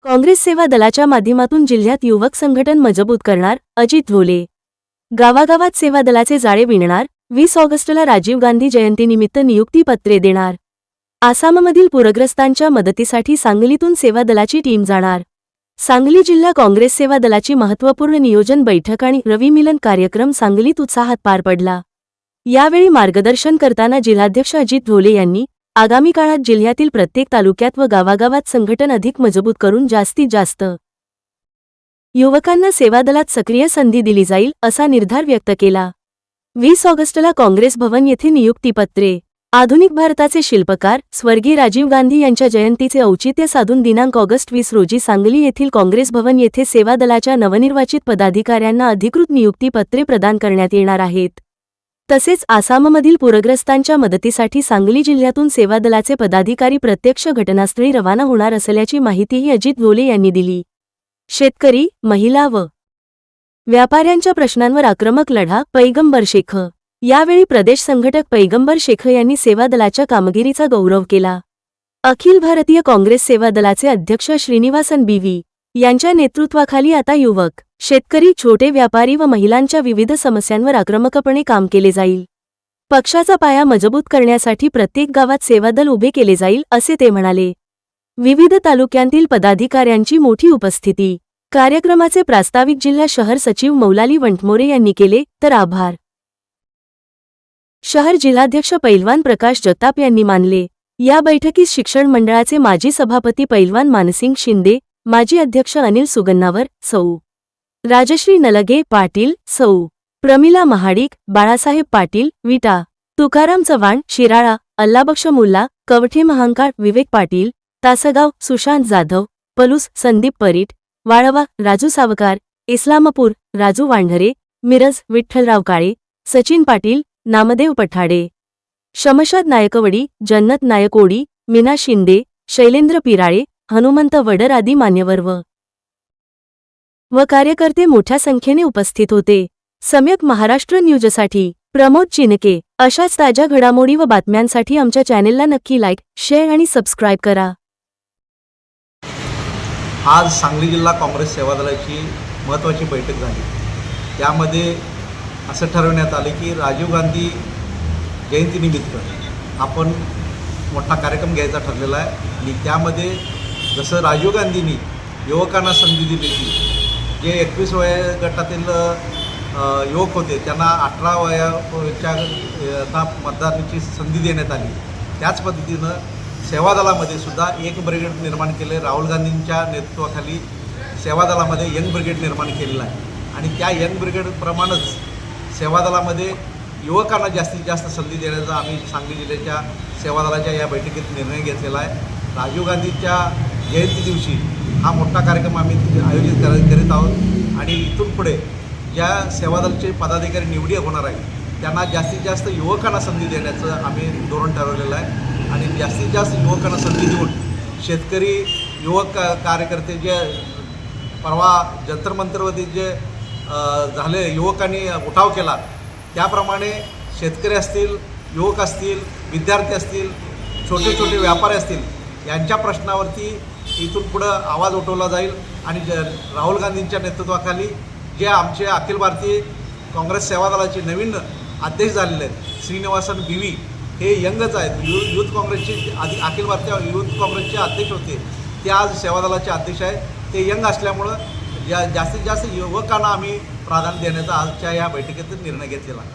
काँग्रेस सेवा दलाच्या माध्यमातून जिल्ह्यात युवक संघटन मजबूत करणार, अजित ढोले. गावागावात सेवा दलाचे जाळे विणणार, 20 ऑगस्टला राजीव गांधी जयंतीनिमित्त नियुक्तीपत्रे देणार. आसाममधील पूरग्रस्तांच्या मदतीसाठी सांगलीतून सेवा दलाची टीम जाणार. सांगली जिल्हा काँग्रेस सेवा दलाची महत्त्वपूर्ण नियोजन बैठक आणि रविमिलन कार्यक्रम सांगलीत उत्साहात पार पडला. यावेळी मार्गदर्शन करताना जिल्हाध्यक्ष अजित ढोले यांनी आगामी काळात जिल्ह्यातील प्रत्येक तालुक्यात व गावागावात संघटन अधिक मजबूत करून जास्तीत जास्त युवकांना सेवा दलात सक्रिय संधी दिली जाईल असा निर्धार व्यक्त केला. 20 ऑगस्टला काँग्रेस भवन येथे नियुक्तीपत्रे. आधुनिक भारताचे शिल्पकार स्वर्गीय राजीव गांधी यांच्या जयंतीचे औचित्य साधून दिनांक ऑगस्ट 20 रोजी सांगली येथील काँग्रेस भवन येथे सेवा दलाच्या नवनिर्वाचित पदाधिकाऱ्यांना अधिकृत नियुक्तीपत्रे प्रदान करण्यात येणार आहेत. तसेच आसाममधील पूरग्रस्तांच्या मदतीसाठी सांगली जिल्ह्यातून सेवा दलाचे पदाधिकारी प्रत्यक्ष घटनास्थळी रवाना होणार असल्याची माहितीही अजित ढोले यांनी दिली. शेतकरी, महिला व व्यापाऱ्यांच्या प्रश्नांवर आक्रमक लढा, पैगंबर शेख. यावेळी प्रदेश संघटक पैगंबर शेख यांनी सेवा दलाच्या कामगिरीचा गौरव केला. अखिल भारतीय काँग्रेस सेवा दलाचे अध्यक्ष श्रीनिवासन बीव्ही यांच्या नेतृत्वाखाली आता युवक, शेतकरी, छोटे व्यापारी व महिलांच्या विविध समस्यांवर आक्रमकपणे काम केले जाईल. पक्षाचा पाया मजबूत करण्यासाठी प्रत्येक गावात सेवा दल उभे केले जाईल असे ते म्हणाले. विविध तालुक्यांतील पदाधिकाऱ्यांची मोठी उपस्थिती. कार्यक्रमाचे प्रास्ताविक जिल्हा शहर सचिव मौलाली वंटमोरे यांनी केले, तर आभार शहर जिल्हाध्यक्ष पैलवान प्रकाश जगताप यांनी मानले. या बैठकीस शिक्षण मंडळाचे माजी सभापती पैलवान मानसिंग शिंदे, माजी अध्यक्ष अनिल सुगन्नावर, सौ. राजश्री नलगे पाटील, सौ. प्रमिला महाडिक, बाळासाहेब पाटील, विटा. तुकाराम चव्हाण, शिराळा, अल्लाबक्ष मुल्ला, कवठे महांकाळ, विवेक पाटील, तासगाव, सुशांत जाधव, पलूस, संदीप परीट, वाळवा, राजू सावकार, इस्लामपूर, राजू वांढरे, मिरज, विठ्ठलराव काळे, सचिन पाटील, नामदेव पठाडे, शमशाद नायकवडी, जन्नत नायकोडी, मीना शिंदे, शैलेंद्र पिराळे, हनुमंत वडर आदी मान्यवर व कार्यकर्ते मोठ्या संख्येने उपस्थित होते. सम्यक महाराष्ट्र न्यूजसाठी प्रमोद चिनके. अशाच ताज्या घडामोडी व बातम्यांसाठी आमच्या चॅनेलला नक्की लाईक, शेअर आणि सबस्क्राईब करा. आज सांगली जिल्हा काँग्रेस सेवा दलाची महत्त्वाची बैठक झाली. त्यामध्ये असं ठरवण्यात आले की राजीव गांधी जयंतीनिमित्त आपण मोठा कार्यक्रम घ्यायचा ठरलेला आहे. आणि त्यामध्ये जसं राजीव गांधींनी युवकांना संधी दिली की जे 21 वयोगटातील युवक होते त्यांना 18 वयाच्या मतदानाची संधी देण्यात आली. त्याच पद्धतीनं सेवा दलामध्ये सुद्धा एक ब्रिगेड निर्माण केले. राहुल गांधींच्या नेतृत्वाखाली सेवा दलामध्ये यंग ब्रिगेड निर्माण केलेला आहे. आणि त्या यंग ब्रिगेडप्रमाणेच सेवा दलामध्ये युवकांना जास्तीत जास्त संधी देण्याचा आम्ही सांगली जिल्ह्याच्या सेवा दलाच्या या बैठकीत निर्णय घेतलेला आहे. राजीव गांधींच्या जयंती दिवशी हा मोठा कार्यक्रम आम्ही आयोजित करीत आहोत. आणि इथून पुढे ज्या सेवा दलाचे पदाधिकारी निवडी होणार आहेत त्यांना जास्तीत जास्त युवकांना संधी देण्याचं आम्ही धोरण ठरवलेलं आहे. आणि जास्तीत जास्त युवकांना संधी देऊन शेतकरी युवक कार्यकर्ते जे परवा जंतर मंतरवरती जे झाले युवकांनी उठाव केला त्याप्रमाणे शेतकरी असतील, युवक असतील, विद्यार्थी असतील, छोटे छोटे व्यापारी असतील यांच्या प्रश्नावरती इथून पुढं आवाज उठवला जाईल. आणि राहुल गांधींच्या नेतृत्वाखाली जे आमचे अखिल भारतीय काँग्रेस सेवा दलाचे नवीन अध्यक्ष झालेले आहेत श्रीनिवासन बीव्ही हे यंगच आहेत. युथ काँग्रेसचे अखिल भारतीय युथ काँग्रेसचे अध्यक्ष होते, ते आज सेवा दलाचे अध्यक्ष आहेत. ते यंग असल्यामुळं जास्तीत जास्त युवकांना आम्ही प्राधान्य देण्याचा आजच्या या बैठकीत निर्णय घेतलेला आहे.